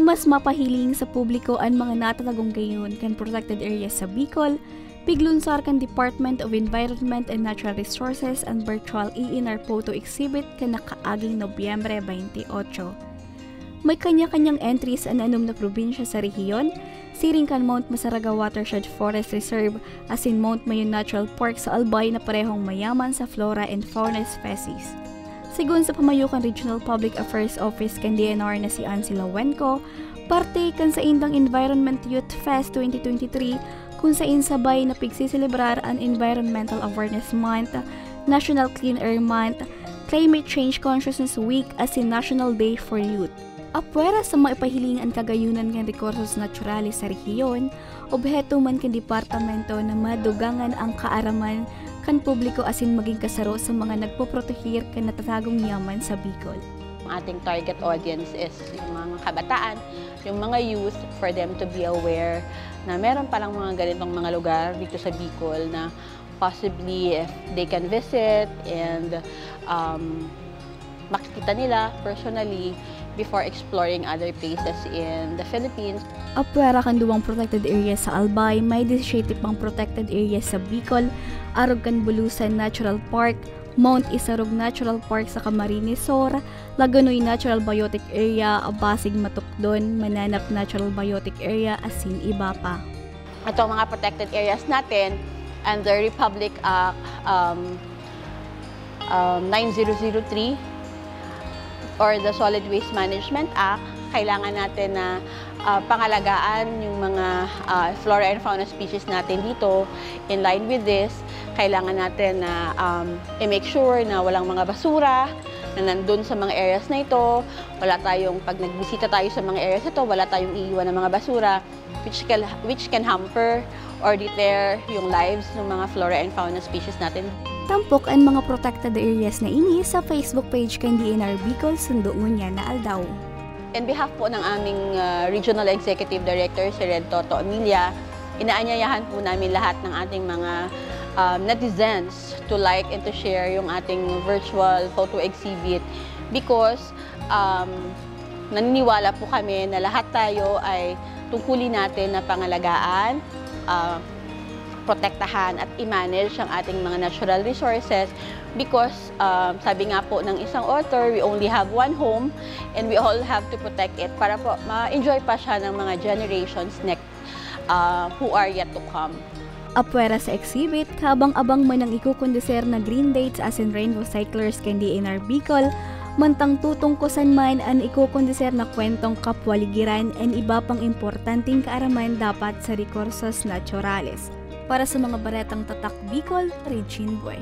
mas mapahiling sa publiko ang mga natatagong gayon kan protected areas sa Bicol, piglunsar kan Department of Environment and Natural Resources ang virtual ENR photo exhibit kan nakaaging Nobyembre 28. May kanya-kanyang entries ang anom na probinsya sa rehiyon, siring kan Mount Masaraga Watershed Forest Reserve as in Mount Mayon Natural Park sa Albay na parehong mayaman sa flora and fauna species. Sigun sa pamayukan Regional Public Affairs Office kan DNR na si Ansela Wenco, parte kan sa Indang Environment Youth Fest 2023 kung sa insabay na pigsiselebrar ang Environmental Awareness Month, National Clean Air Month, Climate Change Consciousness Week as in National Day for Youth. Apwera sa maipahiling ang kagayunan ng rekursos naturales sa rehiyon, obheto man kan departamento na madugangan ang kaaraman kan publiko asin maging kasaro sa mga nagpoprotekir kan natatagong yaman sa Bicol. Ang ating target audience is yung mga kabataan, yung mga youth, for them to be aware na meron palang mga ganitong mga lugar dito sa Bicol na possibly if they can visit and makikita nila personally before exploring other places in the Philippines. Apwera kan duwang protected area sa Albay, may 17 pang protected area sa Bicol, arog kan Bulusan Natural Park, Mount Isarog Natural Park sa Camarines Sur, Lagonoy Natural Biotic Area, Abasig Matukdon, Mananap Natural Biotic Area, asin iba pa. Ito ang mga protected areas natin under Republic Act 9003 or the Solid Waste Management Act. Kailangan natin na pangalagaan yung mga flora and fauna species natin dito. In line with this, kailangan natin na i-make sure na walang mga basura na nandun sa mga areas na ito. Wala tayong, pag nagbisita tayo sa mga areas ito, wala tayong iiwan ng mga basura which can hamper or deter yung lives ng mga flora and fauna species natin. Tampok ang mga protected areas na ini sa Facebook page kan DNR Bicol, sundo ngunya na aldaw. In behalf po ng aming Regional Executive Director, si Red Toto Emilia, inaanyayahan po namin lahat ng ating mga netizens to like and to share yung ating virtual photo exhibit because naniniwala po kami na lahat tayo ay tungkulin natin na pangalagaan, protektahan at i-manage ang ating mga natural resources because sabi nga po ng isang author, we only have one home and we all have to protect it para po ma-enjoy pa siya ng mga generations next who are yet to come. Apwera sa exhibit, kabang-abang man ang ikukondeser na green dates as in Rainbow Cyclers kan DNR Bicol, mantang tutungkusan man ang ikukondeser na kwentong kapwaligiran and iba pang importanteng kaaraman dapat sa rekursos naturales. Para sa mga baretang tatak Bicol, Regine Buey.